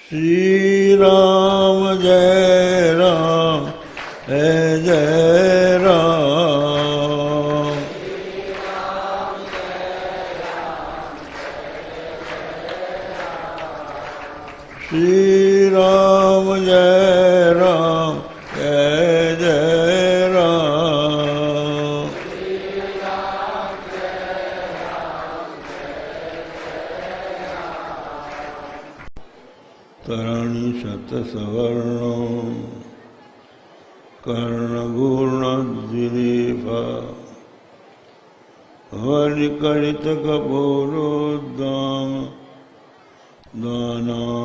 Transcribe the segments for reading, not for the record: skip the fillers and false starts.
श्री राम जय राम जय राम। श्री राम जय राम जय जय राम। तरणि शतसवर्णो कर्णगूर्णद्विरेफा वलिकलितकपोलोद्दाम दानाविरामम्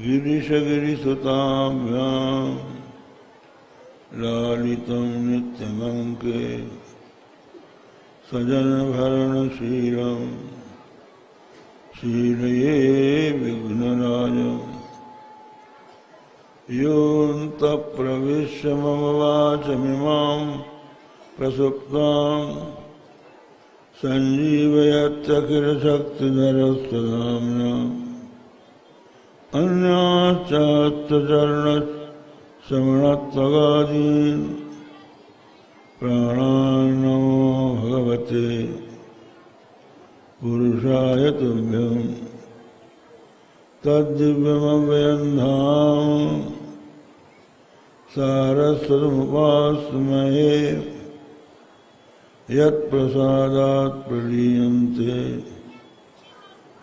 गिरिशगिरिसुताभ्यां लालितं नित्यमङ्के सजनभरणशीलम् शीलये विघ्नराजम् योऽन्तःप्रविश्य मम वाचमिमां प्रसुप्तां सञ्जीवयत्यखिलशक्तिधरस्वधाम्ना अन्याश्चात्तचरणश्रवणत्वगादीन् प्राणान् नमो भगवते पुरुषाय तुभ्यं। तद्दिव्यमव्ययं धाम सारस्वतमुपास्महे यत्प्रसादात् प्रलीयन्ते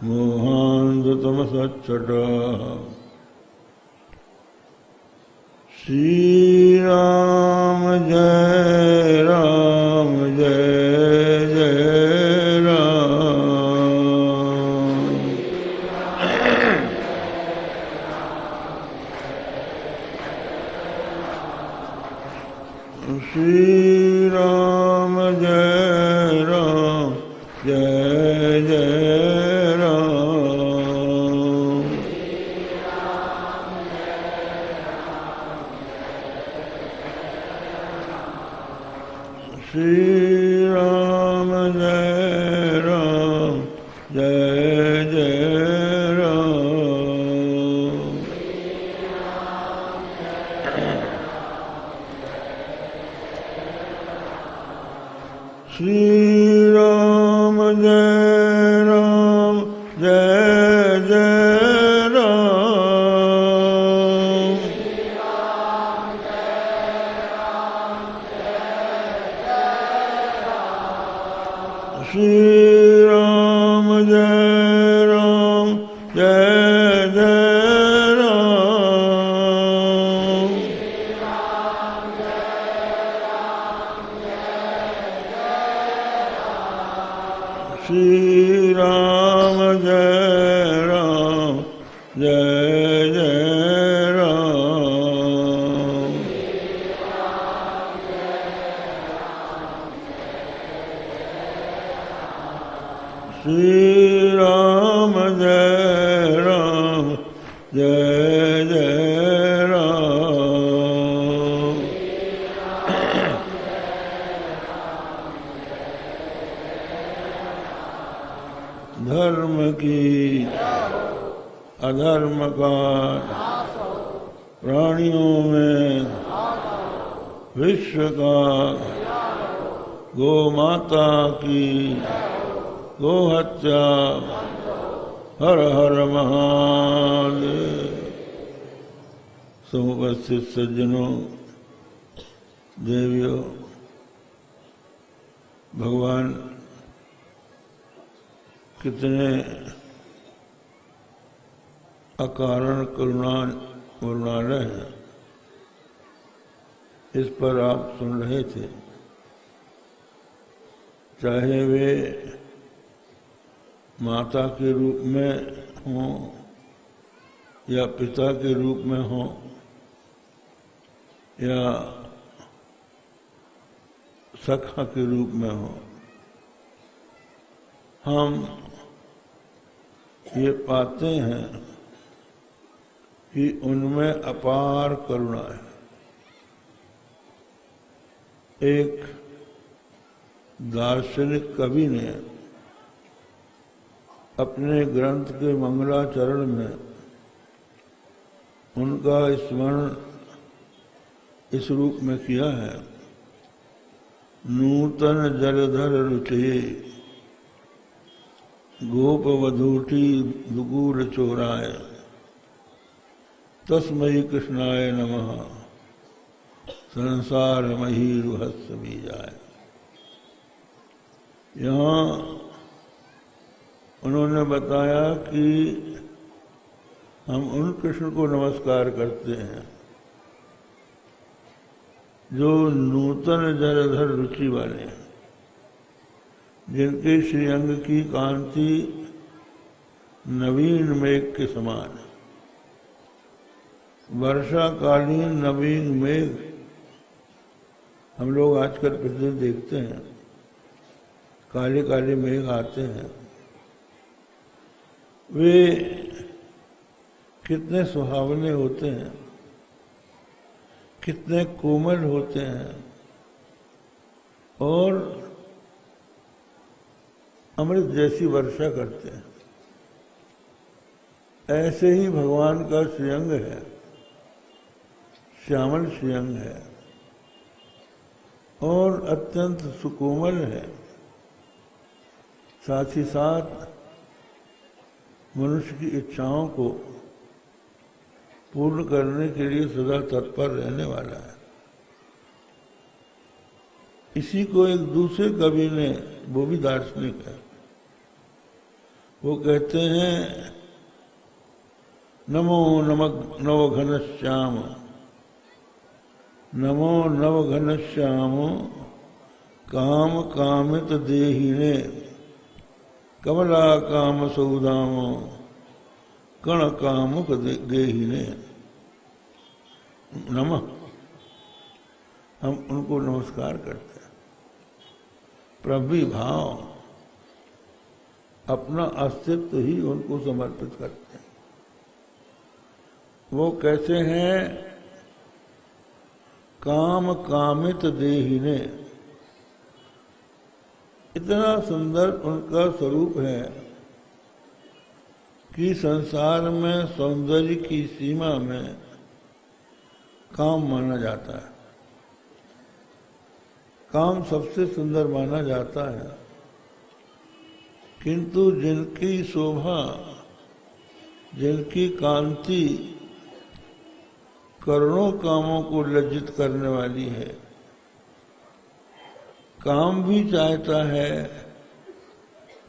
मोहान्धतमसच्चटाः। श्रीराम जय राम जय जय श्री राम जय राम जय जय राम। श्री राम जय राम जय जय राम। श्री राम जय राम जय जय राम। श्री राम जय राम जय जय राम। श्री राम जय राम जय जय राम। श्री राम जय राम जय जय राम। धर्म की अधर्म का प्राणियों में विश्व का गो माता की गो हत्या हर हर महादेव। समुपस्थित सज्जनों देवियों, भगवान कितने अकारण करुणालय हैं, इस पर आप सुन रहे थे। चाहे वे माता के रूप में हों या पिता के रूप में हों या सखा के रूप में हों, हम ये पाते हैं कि उनमें अपार करुणा है। एक दार्शनिक कवि ने अपने ग्रंथ के मंगलाचरण में उनका स्मरण इस रूप में किया है। नूतन जलधर रुचये गोप वधूटी दुगूर चोराय तस्मै कृष्णाय नमः संसार महीरुहस्य बीजाय। यहाँ उन्होंने बताया कि हम उन कृष्ण को नमस्कार करते हैं जो नूतन जलधर रुचि वाले हैं, जिनके श्रीअंग की कांति नवीन मेघ के समान है। वर्षाकालीन नवीन मेघ हम लोग आजकल प्रतिदिन देखते हैं, काले काले मेघ आते हैं। वे कितने सुहावने होते हैं, कितने कोमल होते हैं और अमृत जैसी वर्षा करते हैं। ऐसे ही भगवान का श्रीअंग है, श्यामल श्रीअंग है और अत्यंत सुकोमल है। साथ ही साथ मनुष्य की इच्छाओं को पूर्ण करने के लिए सदा तत्पर रहने वाला है। इसी को एक दूसरे कवि ने, वो भी दार्शनिक है, वो कहते हैं नमो नव घन श्याम, नमो नव घन श्याम काम कामित देहिने कमला काम सौदाम कण कामुक गेहिने नमः। हम उनको नमस्कार करते हैं, प्रभिभाव, अपना अस्तित्व ही उनको समर्पित करते हैं। वो कैसे हैं? काम कामित देहिने। इतना सुंदर उनका स्वरूप है कि संसार में सौंदर्य की सीमा में काम माना जाता है। काम सबसे सुंदर माना जाता है, किंतु जिनकी शोभा, जिनकी कांति करोड़ों कामों को लज्जित करने वाली है, काम भी चाहता है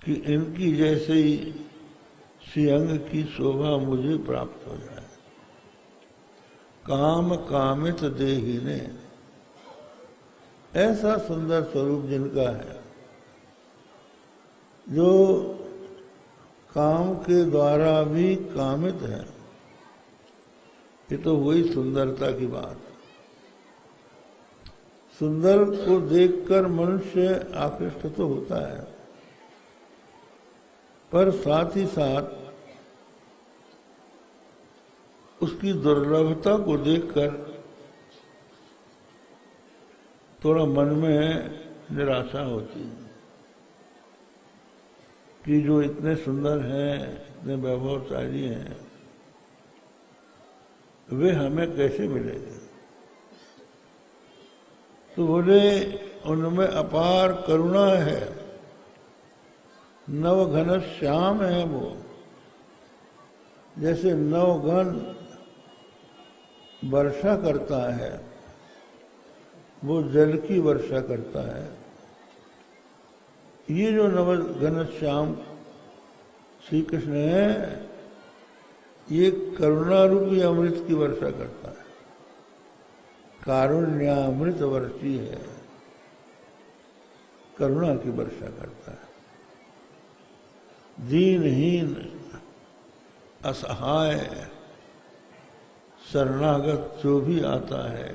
कि इनकी जैसे ही श्रीअंग की शोभा मुझे प्राप्त हो जाए। काम कामित देहिने, ऐसा सुंदर स्वरूप जिनका है, जो काम के द्वारा भी कामित है। ये तो वही सुंदरता की बात है। सुंदर को देखकर मनुष्य आकृष्ट तो होता है, पर साथ ही साथ उसकी दुर्लभता को देखकर थोड़ा मन में निराशा होती है कि जो इतने सुंदर हैं, इतने वैभवशाली हैं, वे हमें कैसे मिलेंगे? तो बोले उनमें अपार करुणा है, नवघन श्याम है वो। जैसे नवघन वर्षा करता है, वो जल की वर्षा करता है। ये जो नवघन श्याम श्री कृष्ण है, ये करुणा रूपी अमृत की वर्षा करता है, कारुण्यामृत वर्षी है, करुणा की वर्षा करता है। दीनहीन, असहाय, शरणागत जो भी आता है,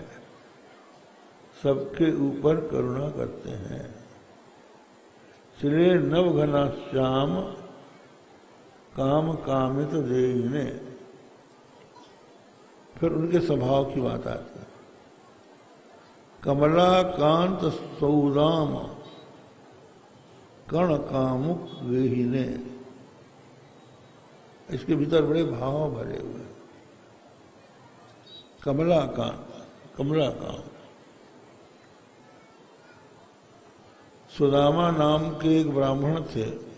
सबके ऊपर करुणा करते हैं। श्री नवघना श्याम काम कामित देहिने। फिर उनके स्वभाव की बात आती है। कमला कांत सौदाम कण कामुक गेहिने। इसके भीतर बड़े भाव भरे हुए हैं। कमलाकांत सुदामा नाम के एक ब्राह्मण थे,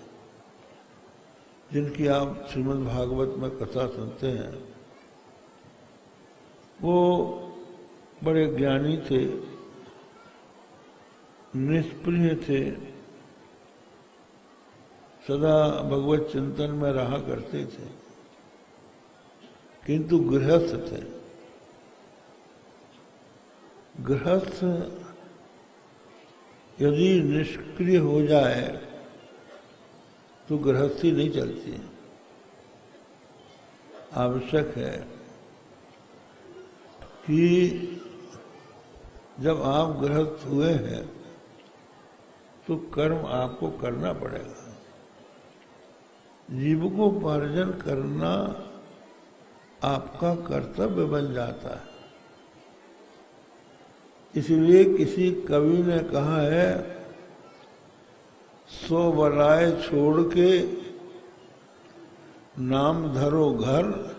जिनकी आप श्रीमद् भागवत में कथा सुनते हैं। वो बड़े ज्ञानी थे, निष्प्रिय थे, सदा भगवत चिंतन में रहा करते थे, किंतु गृहस्थ थे। गृहस्थ यदि निष्क्रिय हो जाए तो गृहस्थी नहीं चलती। आवश्यक है कि जब आप गृहस्थ हुए हैं तो कर्म आपको करना पड़ेगा। जीविकोपार्जन करना आपका कर्तव्य बन जाता है। इसलिए किसी कवि ने कहा है, 100 बलाए छोड़ के नाम धरो घर,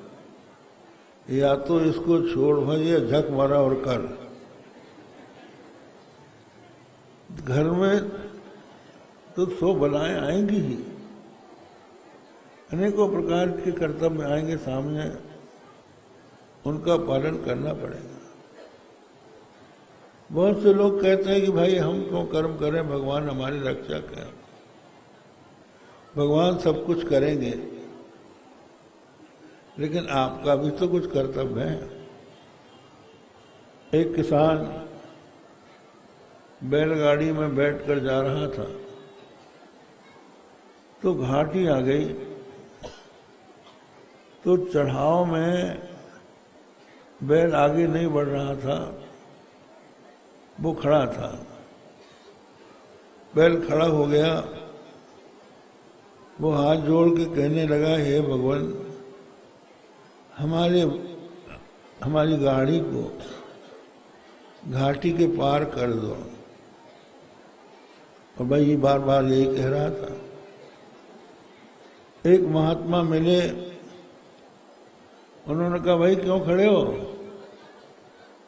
या तो इसको छोड़ भैया झक मारा और कर। घर में तो 100 बलाएं आएंगी ही, अनेकों प्रकार के कर्तव्य आएंगे सामने, उनका पालन करना पड़ेगा। बहुत से लोग कहते हैं कि भाई हम क्यों कर्म करें, भगवान हमारी रक्षक है, भगवान सब कुछ करेंगे। लेकिन आपका भी तो कुछ कर्तव्य है। एक किसान बैलगाड़ी में बैठकर जा रहा था तो घाटी आ गई, तो चढ़ाव में बैल आगे नहीं बढ़ रहा था, वो खड़ा था। बैल खड़ा हो गया, वो हाथ जोड़ के कहने लगा, हे भगवान, हमारी गाड़ी को घाटी के पार कर दो। और भाई ये बार बार यही कह रहा था। एक महात्मा मिले, उन्होंने कहा, भाई क्यों खड़े हो?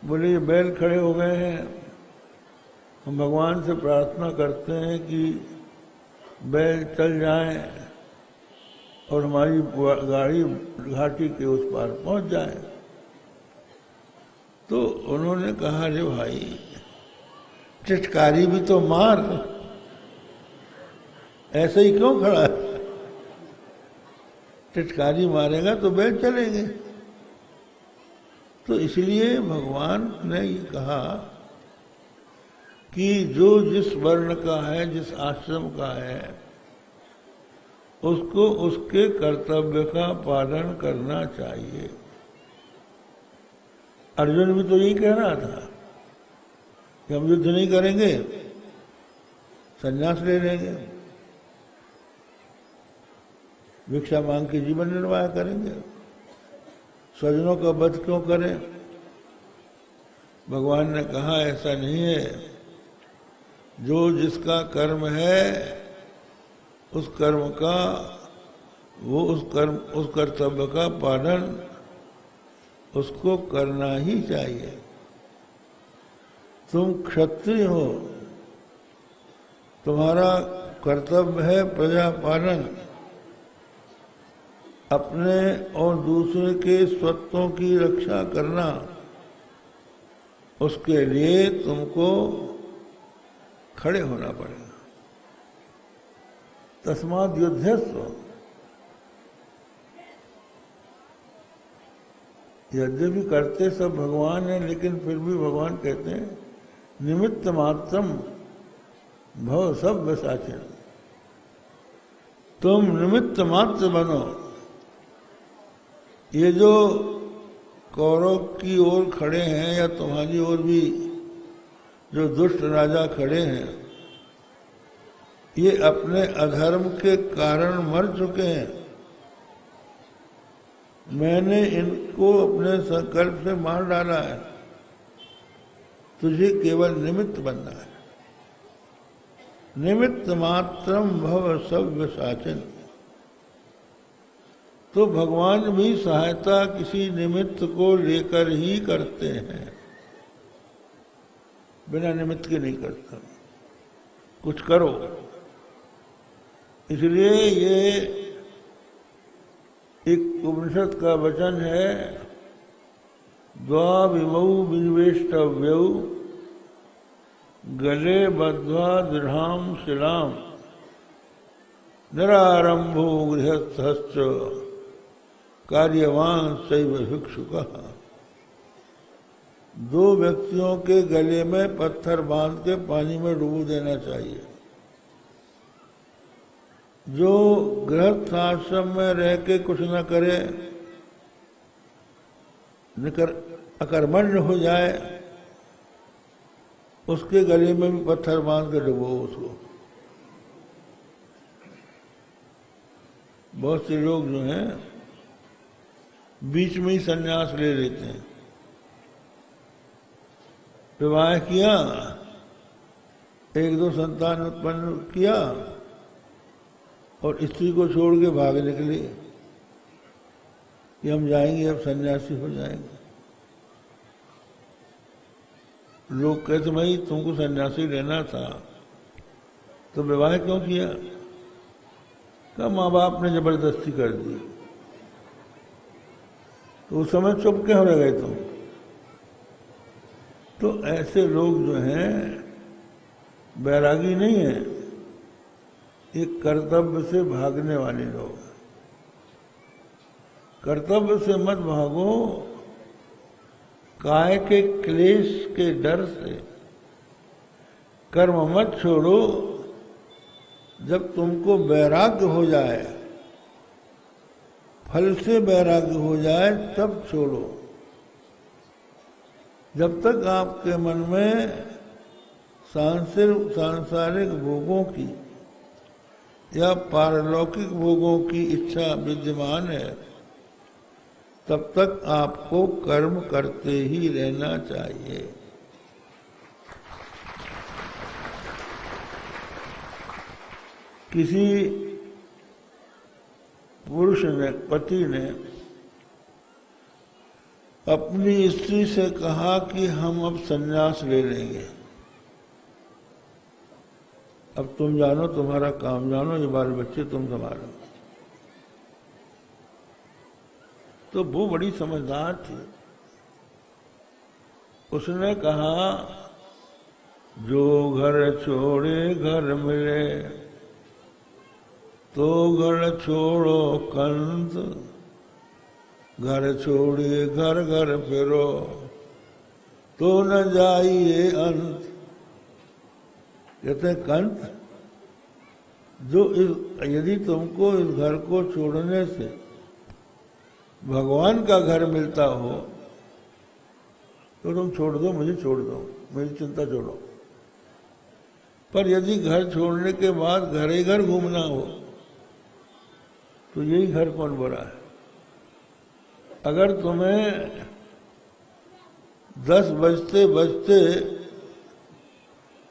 बोले, ये बैल खड़े हो गए हैं, हम भगवान से प्रार्थना करते हैं कि बैल चल जाए और हमारी गाड़ी घाटी के उस पार पहुंच जाए। तो उन्होंने कहा, अरे भाई, टिटकारी भी तो मार, ऐसे ही क्यों खड़ा है? टिटकारी मारेगा तो बैल चलेंगे। तो इसलिए भगवान ने ये कहा कि जो जिस वर्ण का है, जिस आश्रम का है, उसको उसके कर्तव्य का पालन करना चाहिए। अर्जुन भी तो यही कह रहा था कि हम युद्ध नहीं करेंगे, संन्यास ले लेंगे, भिक्षा मांग के जीवन निर्वाह करेंगे, स्वजनों का वध क्यों करें? भगवान ने कहा, ऐसा नहीं है। जो जिसका कर्म है उस कर्म का, वो उस कर्तव्य का पालन उसको करना ही चाहिए। तुम क्षत्रिय हो, तुम्हारा कर्तव्य है प्रजा पालन, अपने और दूसरे के स्वत्वों की रक्षा करना। उसके लिए तुमको खड़े होना पड़ेगा। तस्माद् युध्यस्व। यद्यपि करते सब भगवान है, लेकिन फिर भी भगवान कहते हैं, निमित्त मात्रम भव सब साचिन। तुम निमित्त मात्र बनो। ये जो कौरव की ओर खड़े हैं या तुम्हारी ओर भी जो दुष्ट राजा खड़े हैं, ये अपने अधर्म के कारण मर चुके हैं। मैंने इनको अपने संकल्प से मार डाला है। तुझे केवल निमित्त बनना है। निमित्त मात्रम भव सव्य साचन। तो भगवान भी सहायता किसी निमित्त को लेकर ही करते हैं, बिना निमित्त के नहीं करता। कुछ करो। इसलिए ये एक उपनिषद का वचन है, द्वाविमौ विनिवेष्टव्यौ गले बद्ध्वा दृढ़ां शिलां निरारंभो गृहस्थश्च कार्यवान सैव भिक्षुकः। दो व्यक्तियों के गले में पत्थर बांध के पानी में डुबो देना चाहिए। जो गृहस्थ आश्रम में रह के कुछ न करे, अकर्मण्य हो जाए, उसके गले में भी पत्थर बांध के डुबो उसको। बहुत से लोग जो हैं बीच में ही संन्यास ले लेते हैं। विवाह किया, एक दो संतान उत्पन्न किया और स्त्री को छोड़ के भाग निकले कि हम जाएंगे, अब सन्यासी हो जाएंगे। लोग कहते भाई तुमको सन्यासी लेना था तो विवाह क्यों किया? क्या माँ बाप ने जबरदस्ती कर दी। तो उस समय चुप क्यों रह गए तुम? तो ऐसे लोग जो हैं बैरागी नहीं है, एक कर्तव्य से भागने वाले लोग। कर्तव्य से मत भागो, काय के क्लेश के डर से कर्म मत छोड़ो। जब तुमको वैराग्य हो जाए, फल से वैराग्य हो जाए, तब छोड़ो। जब तक आपके मन में सांसारिक भोगों की या पारलौकिक भोगों की इच्छा विद्यमान है, तब तक आपको कर्म करते ही रहना चाहिए। किसी पुरुष ने, पति ने अपनी स्त्री से कहा कि हम अब संन्यास ले लेंगे, अब तुम जानो, तुम्हारा काम जानो, ये बाल बच्चे तुम संभालो। तो वो बड़ी समझदार थी। उसने कहा जो घर छोड़े घर मिले, तो घर छोड़ो कंस, घर छोड़िए घर घर फिरो, तो न जाइए अंत। कहते हैं कंस, यदि तुमको इस घर को छोड़ने से भगवान का घर मिलता हो तो तुम छोड़ दो, मुझे छोड़ दो, मेरी चिंता छोड़ो। पर यदि घर छोड़ने के बाद घर ही घर घूमना हो तो यही घर कौन बुरा है। अगर तुम्हें 10 बजते बजते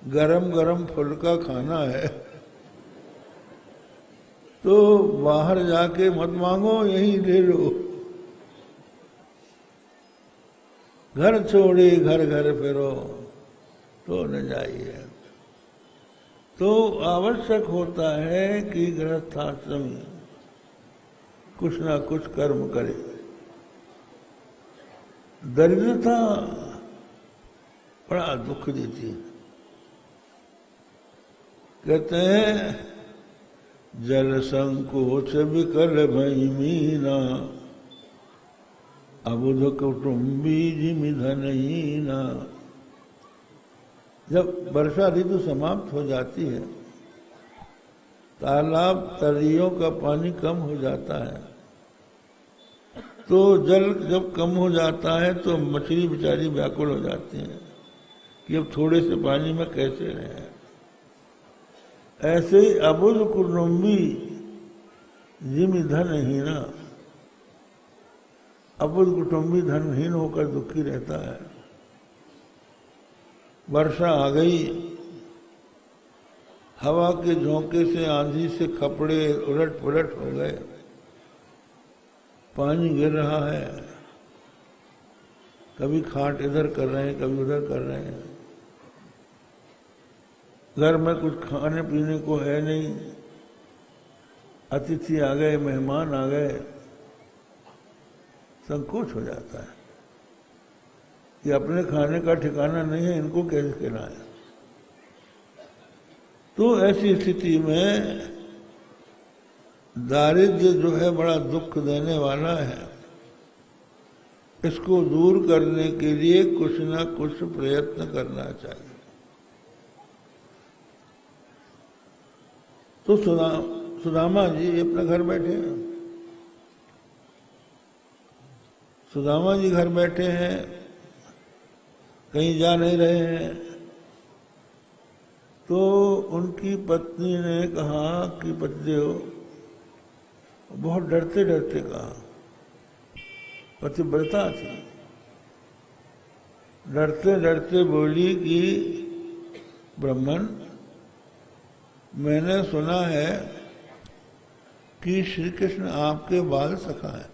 गरम गरम फुल्का खाना है तो बाहर जाके मत मांगो, यही ले लो। घर छोड़े घर घर फिरो, तो न जाइए। तो आवश्यक होता है कि गृहस्थाश्रमी कुछ ना कुछ कर्म करे। दरिद्रता बड़ा दुख देती है। कहते हैं जल संकोच विकल भई मीना, अबुध कुटुंबी जिमि धनहीना। जब वर्षा ऋतु समाप्त हो जाती है, तालाब तरियों का पानी कम हो जाता है, तो जल जब कम हो जाता है तो मछली बेचारी व्याकुल हो जाती है कि अब थोड़े से पानी में कैसे रहें। ऐसे ही अबुध कुटुंबी जिमि धनहीना, अबुध कुटुंबी धनहीन होकर दुखी रहता है। वर्षा आ गई, हवा के झोंके से, आंधी से कपड़े उलट पुलट हो गए, पानी गिर रहा है, कभी खाट इधर कर रहे हैं, कभी उधर कर रहे हैं, घर में कुछ खाने पीने को है नहीं, अतिथि आ गए, मेहमान आ गए, संकोच हो जाता है कि अपने खाने का ठिकाना नहीं है, इनको कैसे खिलाएं। तो ऐसी स्थिति में दारिद्र्य जो है बड़ा दुख देने वाला है, इसको दूर करने के लिए कुछ ना कुछ प्रयत्न करना चाहिए। तो सुदामा जी अपने घर बैठे हैं, सुदामा जी घर बैठे हैं, कहीं जा नहीं रहे हैं। तो उनकी पत्नी ने कहा कि पतिदेव, बहुत डरते डरते कहा, पतिव्रता थी, डरते डरते बोली कि ब्राह्मण, मैंने सुना है कि श्री कृष्ण आपके बाल सखा है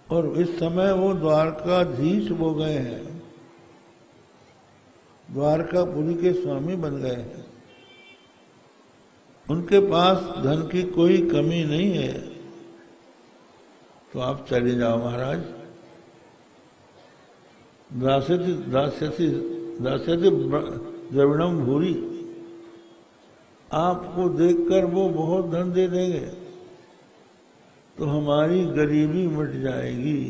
और इस समय वो द्वारकाधीश हो गए हैं, द्वारकापुरी के स्वामी बन गए हैं, उनके पास धन की कोई कमी नहीं है, तो आप चले जाओ महाराज। दास्यति दास्यति दास्यति द्रविणम भूरी, आपको देखकर वो बहुत धन दे देंगे तो हमारी गरीबी मिट जाएगी।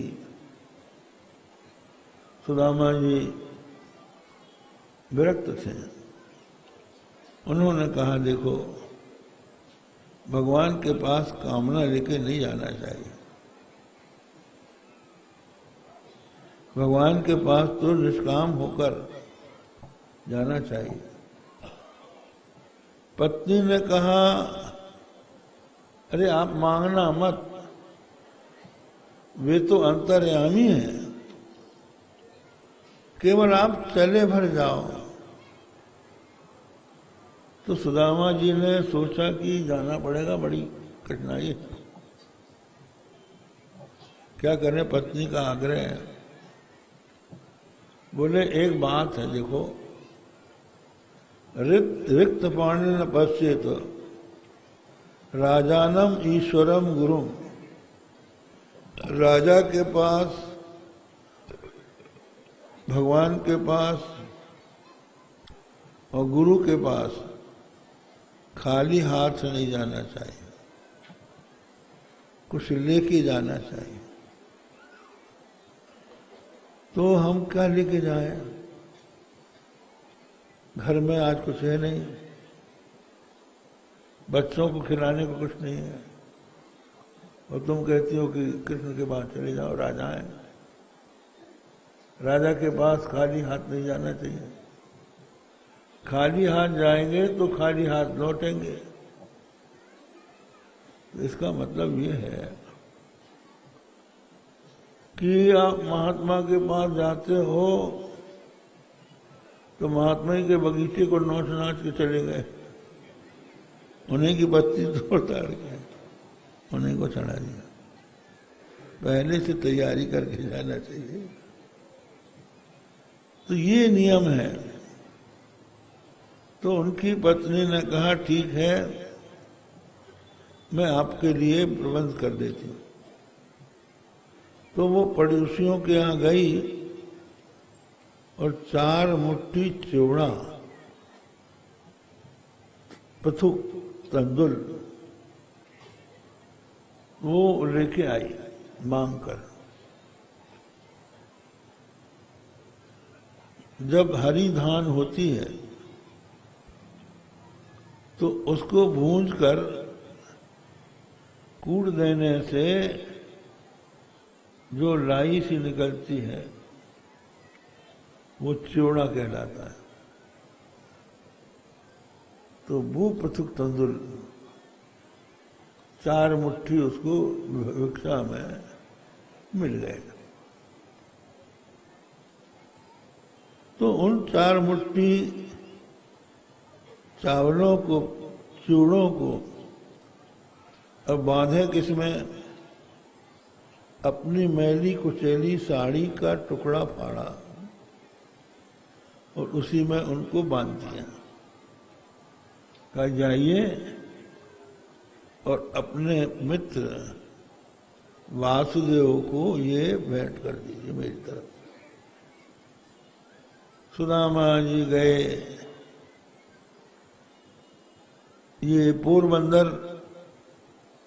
सुदामा जी विरक्त थे, उन्होंने कहा देखो, भगवान के पास कामना लेके नहीं जाना चाहिए, भगवान के पास तो निष्काम होकर जाना चाहिए। पत्नी ने कहा, अरे आप मांगना मत, वे तो अंतर्यामी हैं, केवल आप चले भर जाओ। तो सुदामा जी ने सोचा कि जाना पड़ेगा, बड़ी कठिनाई है, क्या करें, पत्नी का आग्रह है। बोले एक बात है, देखो, रिक्त पाणी न पश्येत राजानम ईश्वरम गुरुम, राजा के पास, भगवान के पास और गुरु के पास खाली हाथ से नहीं जाना चाहिए, कुछ लेके जाना चाहिए। तो हम क्या लेके जाएं? घर में आज कुछ है नहीं, बच्चों को खिलाने को कुछ नहीं है, और तुम कहती हो कि कृष्ण के पास चले जाओ, राजा है, राजा के पास खाली हाथ नहीं जाना चाहिए। खाली हाथ जाएंगे तो खाली हाथ लौटेंगे। तो इसका मतलब ये है कि आप महात्मा के पास जाते हो तो महात्मा ही के बगीचे को नोच नाच के चले गए, उन्हीं की बत्ती तोड़ ताड़ के उन्हीं को चढ़ा दिया। पहले से तैयारी करके जाना चाहिए। तो ये नियम है। तो उनकी पत्नी ने कहा, ठीक है, मैं आपके लिए प्रबंध कर देती हूँ। तो वो पड़ोसियों के यहाँ गई और 4 मुट्ठी चिवड़ा, पथुक, तंदुल वो लेके आई मांग कर। जब हरी धान होती है तो उसको भूंज कर कूट देने से जो लाई सी निकलती है वो चिवड़ा कहलाता है। तो वो पथुक तंदुल 4 मुट्ठी उसको भिक्षा में मिल गए। तो उन 4 मुट्ठी चावलों को, चूड़ों को और बांधे किसमें? अपनी मैली कुचैली साड़ी का टुकड़ा फाड़ा और उसी में उनको बांध दिया। कहा जाइए और अपने मित्र वासुदेव को ये भेंट कर दीजिए मेरी तरफ। सुदामा जी गए। ये पोरबंदर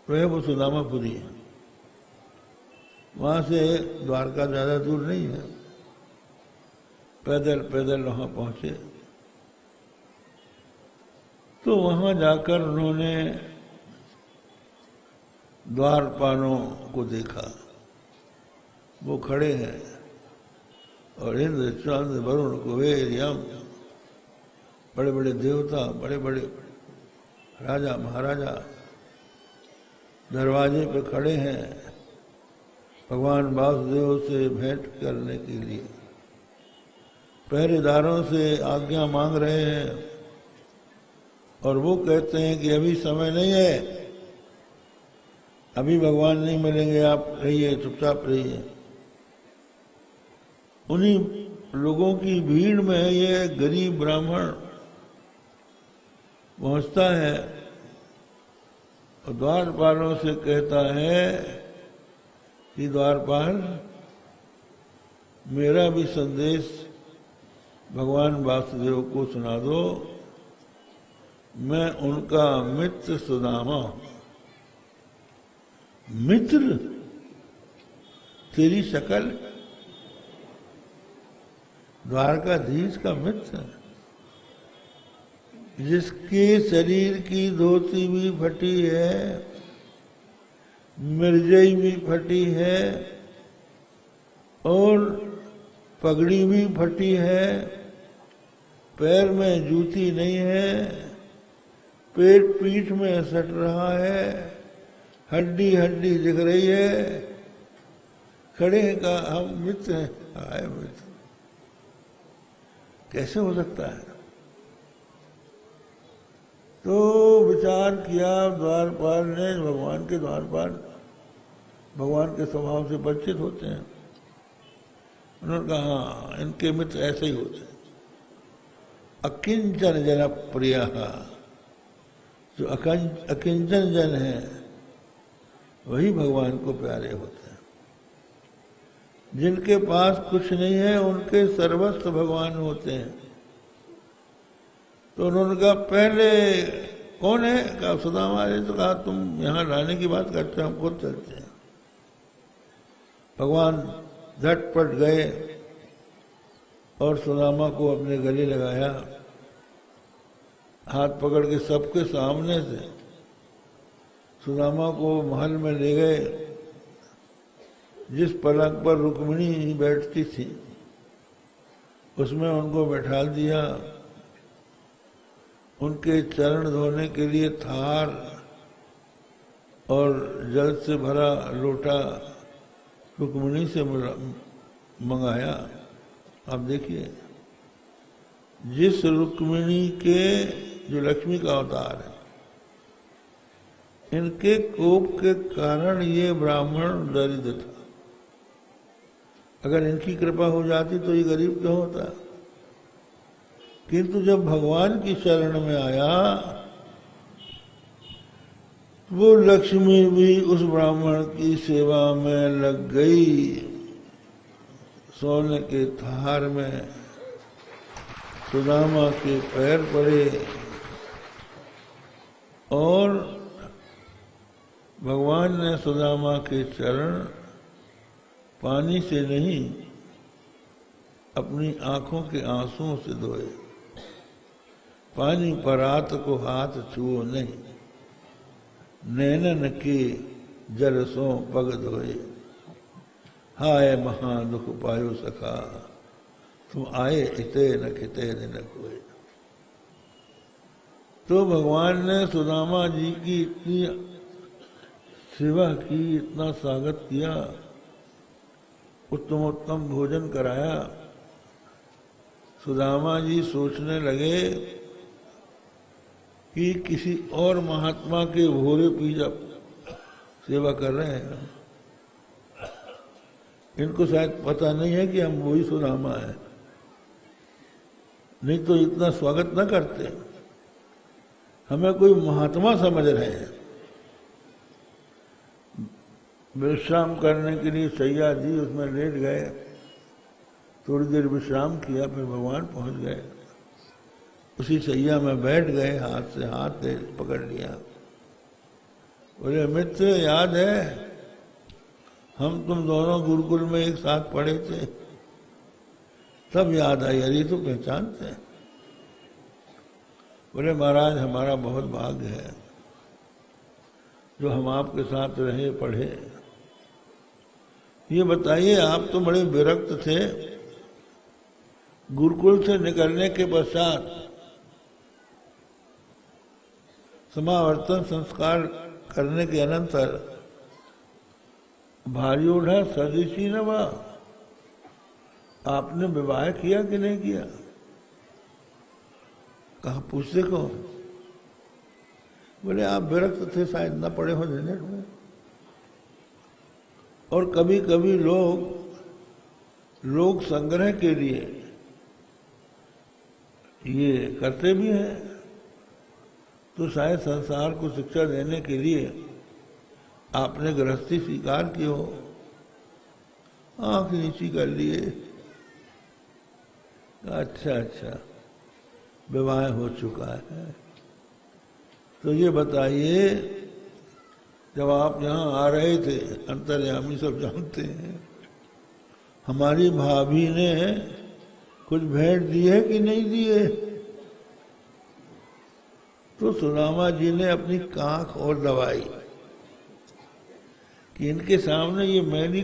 है वो सुदामापुरी है, वहां से द्वारका ज्यादा दूर नहीं है। पैदल पैदल वहां पहुंचे तो वहां जाकर उन्होंने द्वारपालों को देखा। वो खड़े हैं और इंद्र चंद्र वरुण कुबेर यम बड़े बड़े देवता, बड़े बड़े राजा महाराजा दरवाजे पे खड़े हैं भगवान वासुदेव से भेंट करने के लिए। पहरेदारों से आज्ञा मांग रहे हैं और वो कहते हैं कि अभी समय नहीं है, अभी भगवान नहीं मिलेंगे, आप रहिए, चुपचाप रहिए। उन्हीं लोगों की भीड़ में ये गरीब ब्राह्मण पहुंचता है और द्वारपालों से कहता है कि द्वारपाल, मेरा भी संदेश भगवान वासुदेव को सुना दो, मैं उनका मित्र सुदामा। मित्र? तेरी शक्ल द्वारकाधीश का मित्र, जिसके शरीर की धोती भी फटी है, मिर्जई भी फटी है और पगड़ी भी फटी है, पैर में जूती नहीं है, पेट पीठ में सट रहा है, हड्डी हड्डी दिख रही है, खड़े का हम मित्र हैं। आए मित्र कैसे हो सकता है? तो विचार किया द्वारपाल ने, भगवान के द्वारपाल भगवान के स्वभाव से परिचित होते हैं। उन्होंने कहा हाँ, इनके मित्र ऐसे ही होते हैं। अकिंचन जन प्रिय, जो अकिंचन जन है वही भगवान को प्यारे होते हैं। जिनके पास कुछ नहीं है उनके सर्वस्व भगवान होते हैं। तो उन्होंने कहा पहले कौन है? कहा सुदामा ने। तो कहा तुम यहाँ लाने की बात करते हो, हम खुद चलते हैं। भगवान झटपट गए और सुदामा को अपने गले लगाया, हाथ पकड़ के सबके सामने से सुदामा को महल में ले गए। जिस पलंग पर रुक्मिणी बैठती थी उसमें उनको बैठा दिया। उनके चरण धोने के लिए थार और जल से भरा लोटा रुक्मिणी से मंगाया। आप देखिए, जिस रुक्मिणी के, जो लक्ष्मी का अवतार है, इनके कोप के कारण ये ब्राह्मण दरिद्र था। अगर इनकी कृपा हो जाती तो ये गरीब क्यों होता? किंतु जब भगवान की शरण में आया, वो लक्ष्मी भी उस ब्राह्मण की सेवा में लग गई। सोने के थार में सुदामा के पैर पड़े और भगवान ने सुदामा के चरण पानी से नहीं, अपनी आंखों के आंसुओं से धोए। पानी परात को हाथ छुओ नहीं, नैनन के जल सो पग धोए। हाय महा दुख पायो सखा, तुम आए इते न खिते न कोई। तो भगवान ने सुदामा जी की इतनी सेवा की, इतना स्वागत किया, उत्तम उत्तम भोजन कराया। सुदामा जी सोचने लगे कि किसी और महात्मा के भोरे सेवा कर रहे हैं। इनको शायद पता नहीं है कि हम वही सुदामा है, नहीं तो इतना स्वागत न करते। हमें कोई महात्मा समझ रहे हैं। विश्राम करने के लिए सैया दी, उसमें लेट गए, थोड़ी देर विश्राम किया, फिर भगवान पहुंच गए। उसी सैया में बैठ गए, हाथ से हाथ पकड़ लिया। बोले मित्र, याद है हम तुम दोनों गुरुकुल में एक साथ पढ़े थे? तब याद आई, अरे तो पहचानते हैं। बोले महाराज, हमारा बहुत भाग्य है जो हम आपके साथ रहे पढ़े। ये बताइए, आप तो बड़े विरक्त थे, गुरुकुल से निकलने के पश्चात समावर्तन संस्कार करने के अनंतर भारी उठा सदृशी न बा, आपने विवाह किया कि नहीं किया? कहा पूछते को? बोले आप विरक्त थे, शायद न पड़े हो झंझट में। और कभी कभी लोग संग्रह के लिए ये करते भी हैं, तो शायद संसार को शिक्षा देने के लिए आपने गृहस्थी स्वीकार की हो, आंख नीची कर लिए। अच्छा, विवाह हो चुका है। तो ये बताइए, जब आप यहाँ आ रहे थे, अंतर्यामी सब जानते हैं, हमारी भाभी ने कुछ भेंट दी है कि नहीं दी है? तो सुदामा जी ने अपनी कांख और दबाई कि इनके सामने ये मैली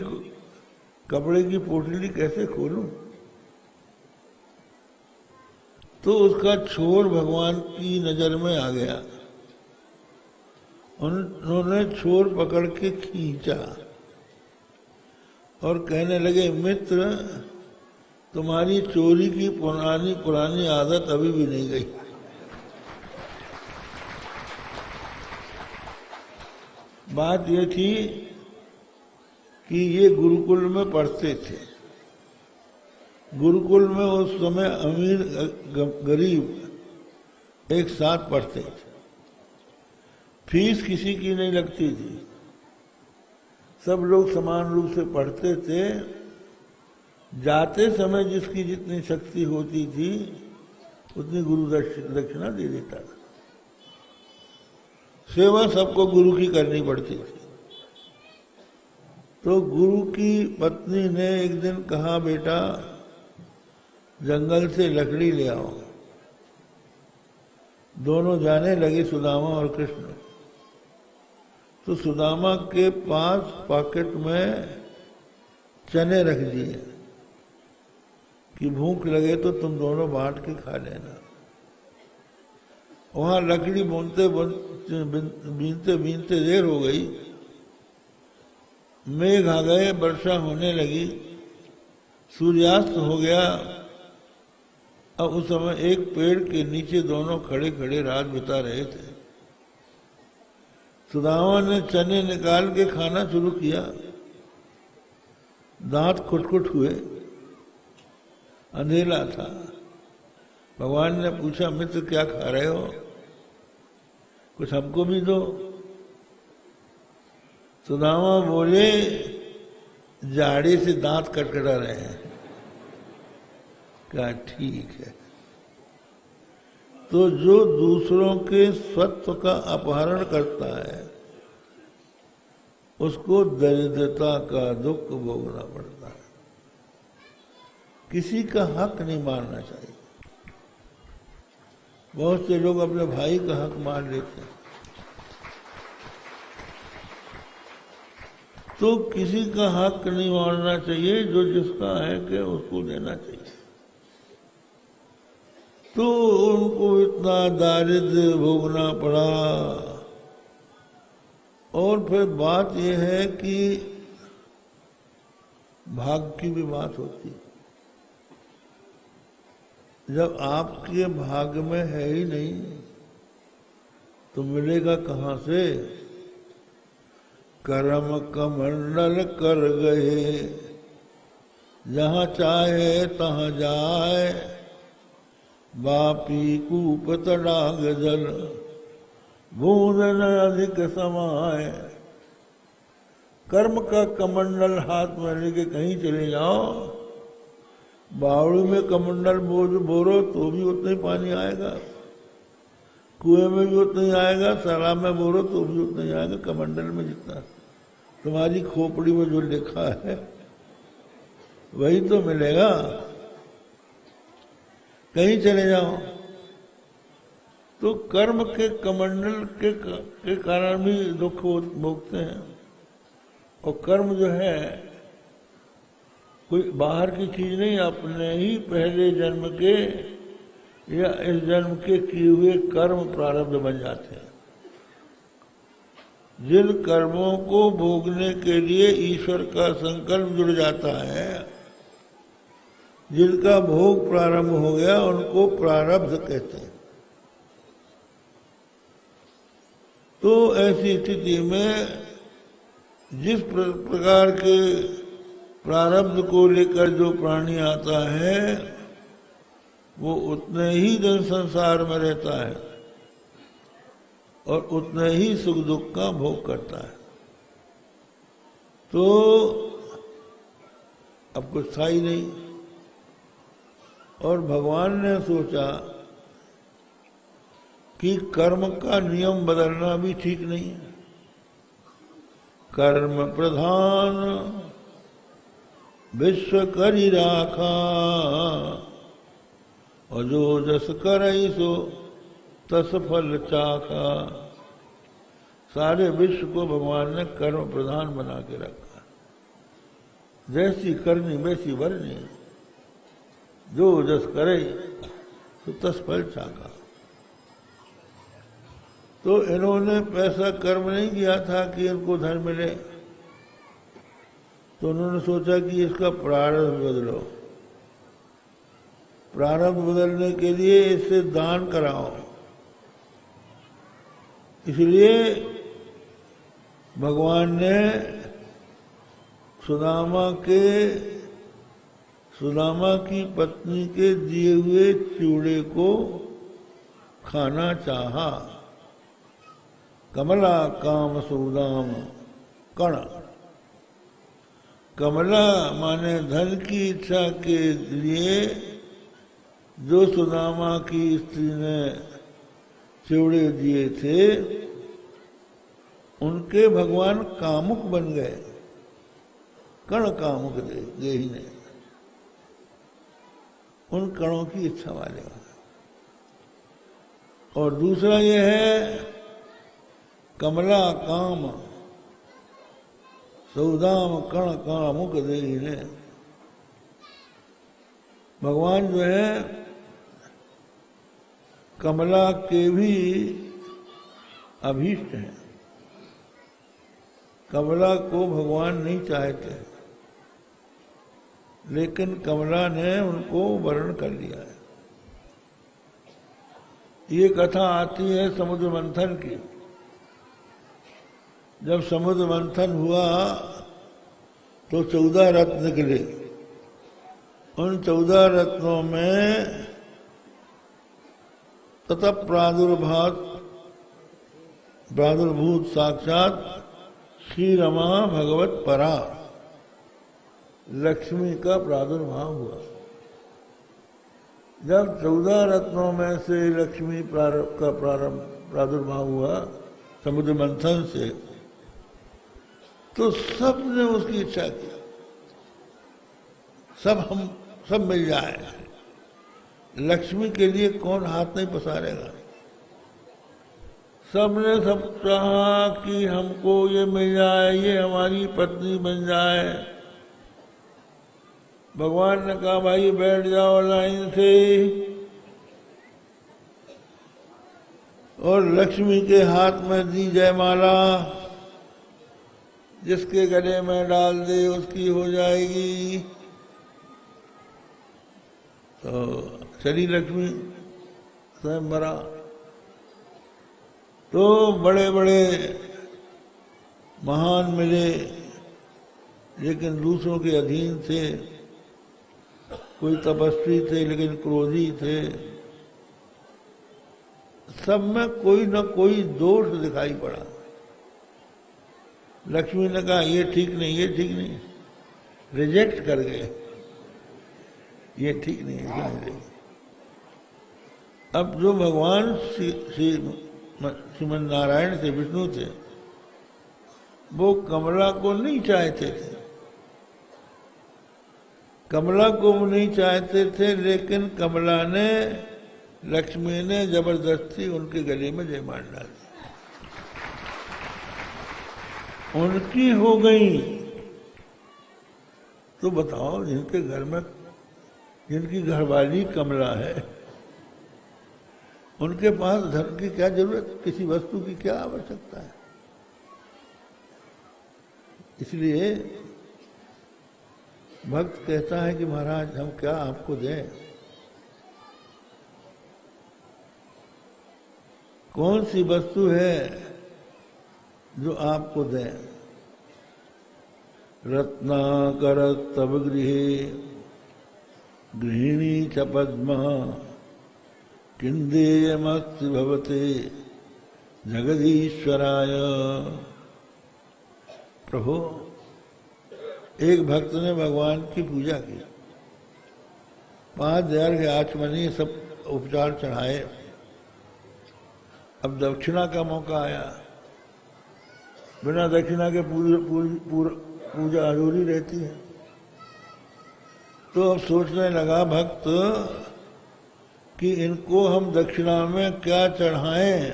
कपड़े की पोटली कैसे खोलूं। तो उसका छोर भगवान की नजर में आ गया। उन्होंने छोर पकड़ के खींचा और कहने लगे, मित्र, तुम्हारी चोरी की पुरानी आदत अभी भी नहीं गई। बात ये थी कि ये गुरुकुल में पढ़ते थे। गुरुकुल में उस समय अमीर गरीब एक साथ पढ़ते थे, फीस किसी की नहीं लगती थी, सब लोग समान रूप से पढ़ते थे। जाते समय जिसकी जितनी शक्ति होती थी उतनी गुरु दक्षिणा दे देता था। सेवा सबको गुरु की करनी पड़ती थी। तो गुरु की पत्नी ने एक दिन कहा, बेटा जंगल से लकड़ी ले आओ। दोनों जाने लगे, सुदामा और कृष्ण। तो सुदामा के पास पॉकेट में चने रख दिए कि भूख लगे तो तुम दोनों बांट के खा लेना। वहां लकड़ी बीनते बीनते देर हो गई, मेघ आ गए, वर्षा होने लगी, सूर्यास्त हो गया। अब उस समय एक पेड़ के नीचे दोनों खड़े खड़े रात बिता रहे थे। सुदामा ने चने निकाल के खाना शुरू किया, दांत खुटखुट हुए, अंधेला था। भगवान ने पूछा, मित्र क्या खा रहे हो? कुछ हमको भी दो। सुदामा बोले, जाड़े से दांत कटकटा रहे हैं। क्या ठीक है। तो जो दूसरों के स्वत्व का अपहरण करता है उसको दरिद्रता का दुख भोगना पड़ता है। किसी का हक नहीं मारना चाहिए। बहुत से लोग अपने भाई का हक मार लेते हैं। तो किसी का हक नहीं मारना चाहिए, जो जिसका है कि उसको देना चाहिए। तो उनको इतना दारिद्र्य भोगना पड़ा। और फिर बात यह है कि भाग्य की भी बात होती है। जब आपके भाग्य में है ही नहीं तो मिलेगा कहां से? कर्म कमंडल कर गए, जहाँ चाहे तहाँ जाए, बापी कूप तड़ाग जल, बूंद न अधिक समाए। कर्म का कमंडल हाथ में लेके कहीं चले जाओ, बावड़ी में कमंडल बोरो तो भी उतना ही पानी आएगा, कुएं में भी उतना ही आएगा, तालाब में बोरो तो भी उतना ही आएगा। कमंडल में जितना तुम्हारी खोपड़ी में जो लिखा है वही तो मिलेगा। कहीं चले जाओ तो कर्म के कमंडल के कारण भी दुख भोगते हैं। और कर्म जो है कोई बाहर की चीज नहीं, अपने ही पहले जन्म के या इस जन्म के किए हुए कर्म प्रारब्ध बन जाते हैं। जिन कर्मों को भोगने के लिए ईश्वर का संकल्प जुड़ जाता है, जिनका भोग प्रारंभ हो गया, उनको प्रारब्ध कहते हैं। तो ऐसी स्थिति में जिस प्रकार के प्रारब्ध को लेकर जो प्राणी आता है, वो उतने ही जन संसार में रहता है और उतने ही सुख दुख का भोग करता है। तो अब कुछ था ही नहीं। और भगवान ने सोचा कि कर्म का नियम बदलना भी ठीक नहीं है। कर्म प्रधान विश्व करी राखा, और जो जस करई सो तस फल चाखा। सारे विश्व को भगवान ने कर्म प्रधान बना के रखा। जैसी करनी वैसी भरनी, जो जस करे तो तस फल चाखा। तो इन्होंने पैसा कर्म नहीं किया था कि इनको धन मिले, तो उन्होंने सोचा कि इसका प्रारब्ध बदलो। प्रारब्ध बदलने के लिए इससे दान कराओ। इसलिए भगवान ने सुदामा की पत्नी के दिए हुए चूड़े को खाना चाहा। कमला काम सुदाम कण। कमला माने धन की इच्छा के लिए जो सुदामा की स्त्री ने चिवड़े दिए थे, उनके भगवान कामुक बन गए। कण कामुक दे ही ने, उन कणों की इच्छा वाले। और दूसरा ये है कमला काम सौदाम कण कामुक दे ही ने। भगवान जो है कमला के भी अभीष्ट हैं। कमला को भगवान नहीं चाहते, लेकिन कमला ने उनको वर्ण कर लिया है। ये कथा आती है समुद्र मंथन की। जब समुद्र मंथन हुआ तो 14 रत्न निकले। उन 14 रत्नों में तथा प्रादुर्भूत साक्षात श्री रमा भगवत परा लक्ष्मी का प्रादुर्भाव हुआ। जब 14 रत्नों में से लक्ष्मी का प्रादुर्भाव हुआ समुद्र मंथन से, तो सब ने उसकी इच्छा की सब मिल जाए। लक्ष्मी के लिए कौन हाथ नहीं पसारेगा। सबने सब चाहा कि हमको ये मिल जाए, ये हमारी पत्नी बन जाए। भगवान ने कहा भाई बैठ जाओ लाइन से, और लक्ष्मी के हाथ में दी जयमाला। जिसके गले में डाल दे उसकी हो जाएगी। तो चली लक्ष्मी स्वयंवरा। तो बड़े बड़े महान मिले लेकिन दूसरों के अधीन थे, कोई तपस्वी थे लेकिन क्रोधी थे, सब में कोई न कोई दोष दिखाई पड़ा। लक्ष्मी ने कहा ये ठीक नहीं, ये ठीक नहीं, रिजेक्ट कर गए, ये ठीक नहीं, ये नहीं। अब जो भगवान श्रीमन नारायण थे, विष्णु थे, वो कमला को नहीं चाहते थे, कमला को वो नहीं चाहते थे, लेकिन कमला ने, लक्ष्मी ने जबरदस्ती उनके गले में जयमाला डाल दी, उनकी हो गई। तो बताओ, जिनके घर में, जिनकी घरवाली कमला है, उनके पास धन की क्या जरूरत, किसी वस्तु की क्या आवश्यकता है। इसलिए भक्त कहता है कि महाराज हम क्या आपको दें, कौन सी वस्तु है जो आपको दें। रत्नाकर तव गृहे गृहिणी च पद्मा किंदेयमस्ति भवते जगदीश्वराय। प्रभु, एक भक्त ने भगवान की पूजा की, 5000 के आचमनी सब उपचार चढ़ाए। अब दक्षिणा का मौका आया, बिना दक्षिणा के पूजा अधूरी रहती है। तो अब सोचने लगा भक्त कि इनको हम दक्षिणा में क्या चढ़ाएं।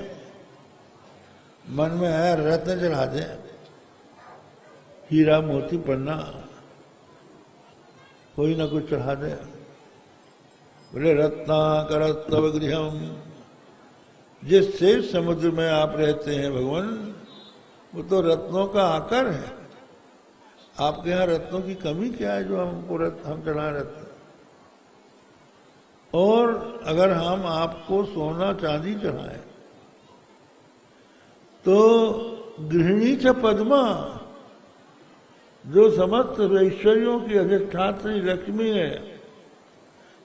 मन में है रत्न चढ़ा दें, हीरा मोती पन्ना, कोई ना कुछ चढ़ा दे। बोले रत्नाकर तव गृहम, जिससे समुद्र में आप रहते हैं भगवान, वो तो रत्नों का आकर है। आपके यहाँ रत्नों की कमी क्या है जो हमको हम चढ़ा रत्न। और अगर हम आपको सोना चांदी चढ़ाएं तो गृहिणी च पद्मा, जो समस्त ऐश्वर्यों की अधिष्ठात्री लक्ष्मी है,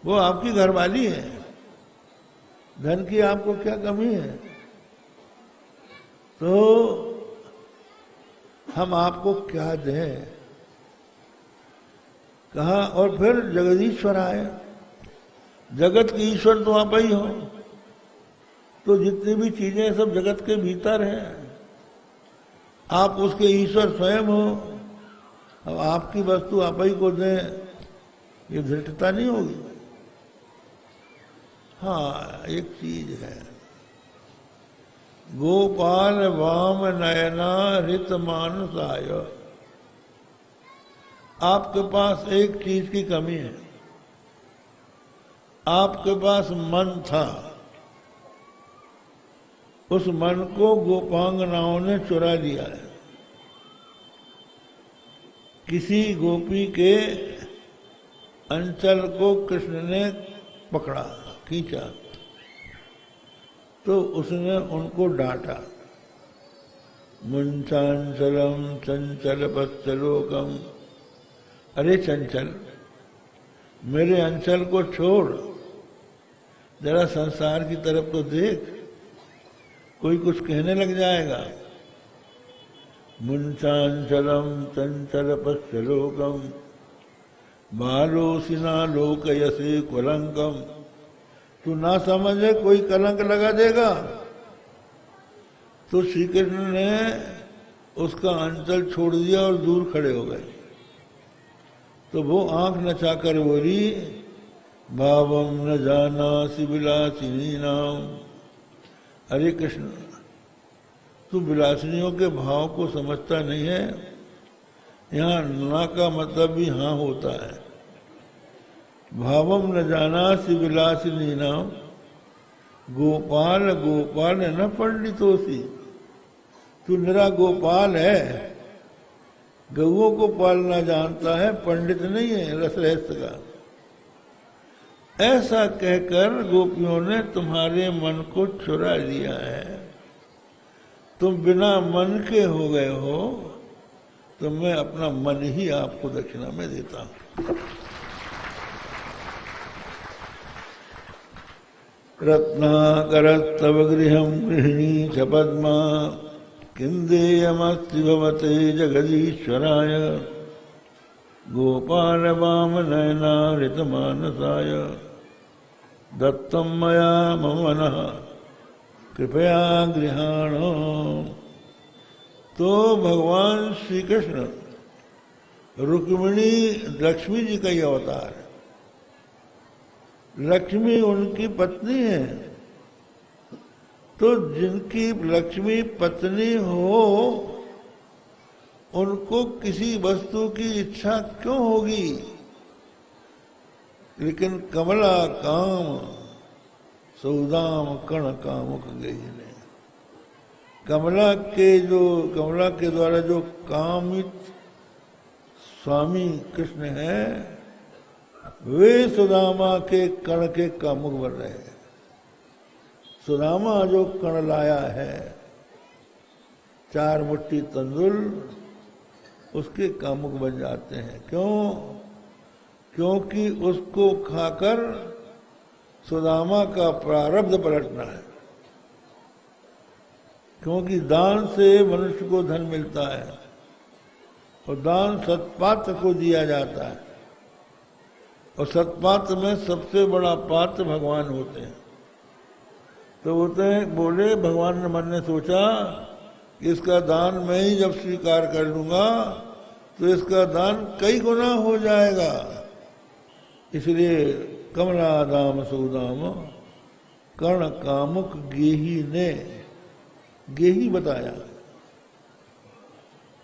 वो आपकी घरवाली है। धन की आपको क्या कमी है। तो हम आपको क्या दें। कहा, और फिर जगदीश्वर आए, जगत के ईश्वर तो आप ही हो, तो जितनी भी चीजें सब जगत के भीतर हैं, आप उसके ईश्वर स्वयं हो। अब आपकी वस्तु आप ही को दें, ये धृष्टता नहीं होगी। हाँ, एक चीज है, गोपाल वाम नयना हृत मानसाय। आपके पास एक चीज की कमी है, आपके पास मन था, उस मन को गोपांगनाओं ने चुरा लिया है। किसी गोपी के अंचल को कृष्ण ने पकड़ा, खींचा, तो उसने उनको डांटा। मुंचांचलम चंचल पश्चलोकम, अरे चंचल, मेरे अंचल को छोड़, जरा संसार की तरफ तो देख, कोई कुछ कहने लग जाएगा। मुंचांचलम चंचल पश्चलोकम बालोसिना लोकयसे कुलंकम। तू ना समझे कोई कलंक लगा देगा। तो श्री कृष्ण ने उसका अंचल छोड़ दिया और दूर खड़े हो गए। तो वो आंख नचाकर बोली, भावम न जाना विलासिनी नाम। अरे कृष्ण, तू विलासिनियों के भाव को समझता नहीं है। यहाँ ना का मतलब भी हाँ होता है। भावम न जाना विलासिनी नाम, गोपाल गोपाल न पंडितोसी। तू निरा गोपाल है, गौओं को पालना जानता है, पंडित नहीं है रस रहस्य का। ऐसा कहकर गोपियों ने तुम्हारे मन को चुरा लिया है। तुम बिना मन के हो गए हो, तो मैं अपना मन ही आपको दक्षिणा में देता हूं। रत्नाकरस्तव गृहं गृहिणी च पद्मा किन्देयमस्ति भवते जगदीश्वराय गोपाल वामनयनामृतमानसाय दत्तं मया मम मनः कृपया गृहाण। तो भगवान श्री कृष्ण रुक्मिणी लक्ष्मी जी का ही अवतार है। लक्ष्मी उनकी पत्नी है, तो जिनकी लक्ष्मी पत्नी हो उनको किसी वस्तु की इच्छा क्यों होगी? लेकिन कमला काम सौदाम कण कामुक गई ने। कमला के द्वारा जो कामित स्वामी कृष्ण है, वे सुदामा के कण के कामुक बन रहे हैं। सुदामा जो कण लाया है 4 मुट्ठी तंदुल, उसके कामुक बन जाते हैं। क्यों? क्योंकि उसको खाकर सुदामा का प्रारब्ध पलटना है। क्योंकि दान से मनुष्य को धन मिलता है और दान सत्पात्र को दिया जाता है, और सत्पात्र में सबसे बड़ा पात्र भगवान होते हैं। तो बोले भगवान ने मन ने सोचा कि इसका दान मैं ही जब स्वीकार कर लूंगा तो इसका दान कई गुना हो जाएगा। इसलिए कमला दाम सौदाम कर्ण कामुक गेही ने गेही बताया।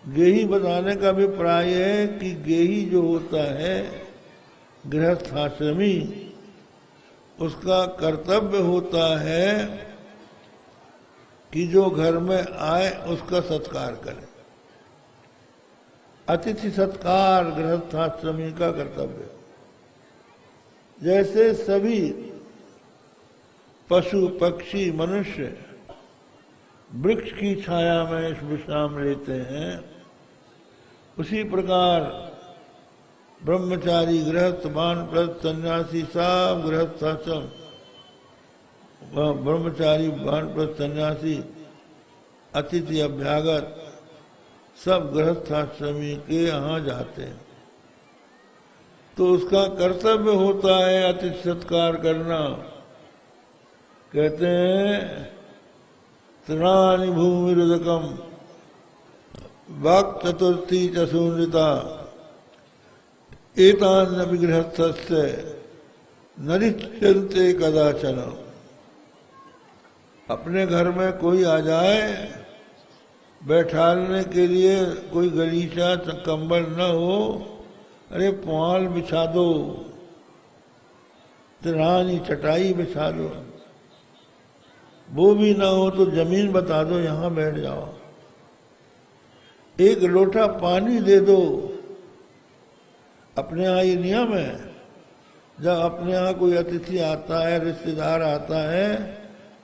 गेही बताने का अभिप्राय है कि गेही जो होता है गृहस्थाश्रमी, उसका कर्तव्य होता है कि जो घर में आए उसका सत्कार करे। अतिथि सत्कार गृहस्थाश्रमी का कर्तव्य। जैसे सभी पशु पक्षी मनुष्य वृक्ष की छाया में विश्राम लेते हैं, उसी प्रकार ब्रह्मचारी गृहस्थ वानप्रस्थ सन्यासी सब गृहस्थाश्रम, ब्रह्मचारी वानप्रस्थ सन्यासी अतिथि अभ्यागत सब गृहस्थाश्रमी के यहाँ जाते हैं। तो उसका कर्तव्य होता है अतिथि सत्कार करना। कहते हैं तृणानि भूमिरुदकम वाक् चतुर्थी च शून्यता एतान्न विगृहस्थस्य नरिच्यन्ते कदाचन। अपने घर में कोई आ जाए, बैठाने के लिए कोई गलीचा कंबल न हो, अरे पुआल बिछा दो, तृणानी चटाई बिछा दो, वो भी ना हो तो जमीन बता दो यहां बैठ जाओ, एक लोटा पानी दे दो। अपने यहाँ ये नियम है, जब अपने यहाँ कोई अतिथि आता है, रिश्तेदार आता है,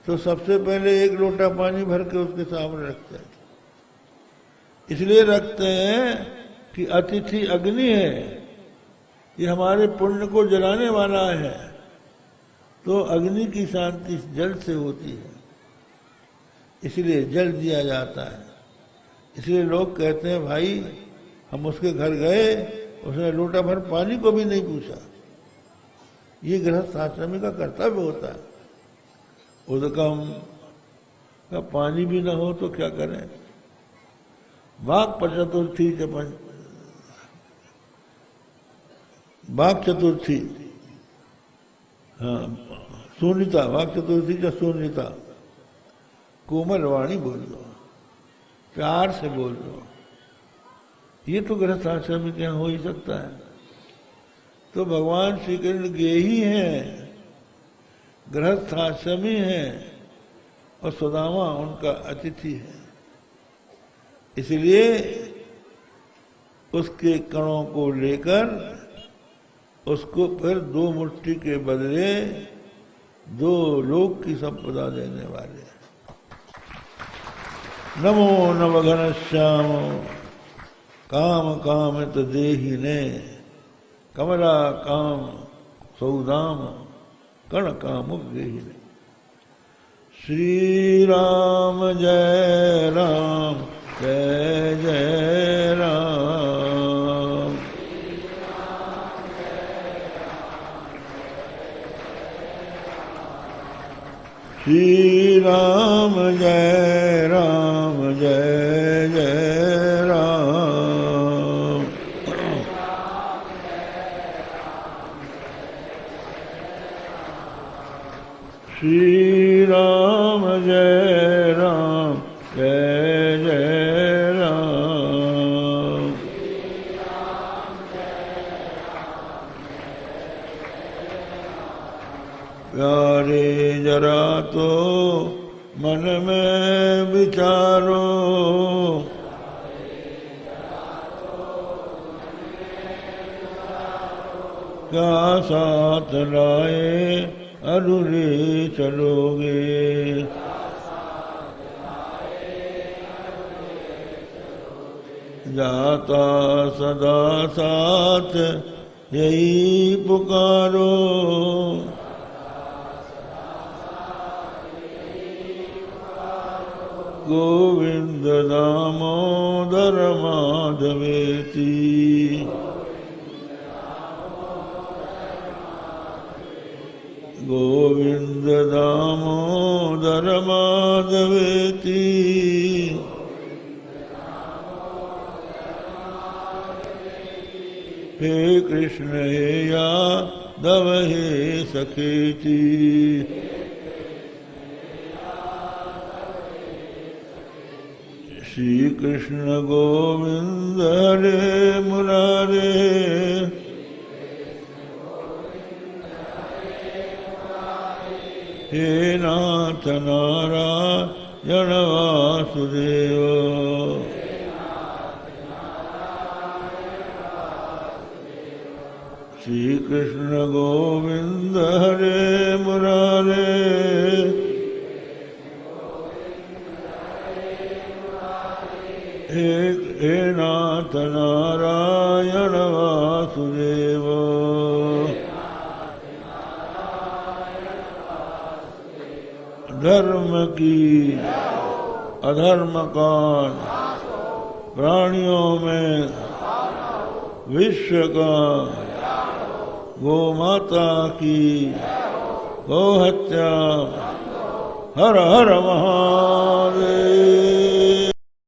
तो सबसे पहले एक लोटा पानी भर के उसके सामने रखते हैं। इसलिए रखते हैं कि अतिथि अग्नि है, ये हमारे पुण्य को जलाने वाला है, तो अग्नि की शांति जल से होती है, इसलिए जल दिया जाता है। इसलिए लोग कहते हैं भाई हम उसके घर गए, उसने लोटा भर पानी को भी नहीं पूछा। ये गृहस्थ आश्रमी का कर्तव्य होता है। उदकम का पानी भी ना हो तो क्या करें। वाक चतुर्थी वाक चतुर्थी, हाँ शून्यता, वाक चतुर्थी का शून्यता, कोमल वाणी बोल दो, प्यार से बोल दो, ये तो गृहस्थ आश्रम के यहाँ हो ही सकता है। तो भगवान श्री कृष्ण गेही हैं, गृहस्थ आश्रमी हैं, और सुदामा उनका अतिथि है। इसलिए उसके कणों को लेकर उसको फिर 2 मुट्ठी के बदले 2 लोक की संपदा देने वाले। नमो नव घनश्याम काम कामित देहिने कमला काम सौदाम कण कामुक देहिने। श्री राम जय राम जय जय राम। श्री राम जय राम जय जय राम। श्री राम जय राम जय जय राम। प्यारे जरा तो मन में विचारो, क्या साथ लाए अधूरे चलोगे। जाता सदा साथ यही पुकारो, गोविंद दामोदर माधवेति। गोविंद दामोदर माधवेति। हे कृष्ण हे यादव हे सखेति। श्री कृष्ण गोविंद हरे मुरारे। हे नाथ नारायण वासुदेव। श्री कृष्ण गोविंद हरे मुरारे। हे नाथ नारायण वासुदेव। धर्म की अधर्म काल प्राणियों में विश्व का गो माता की गो हत्या। हर हर महादेव।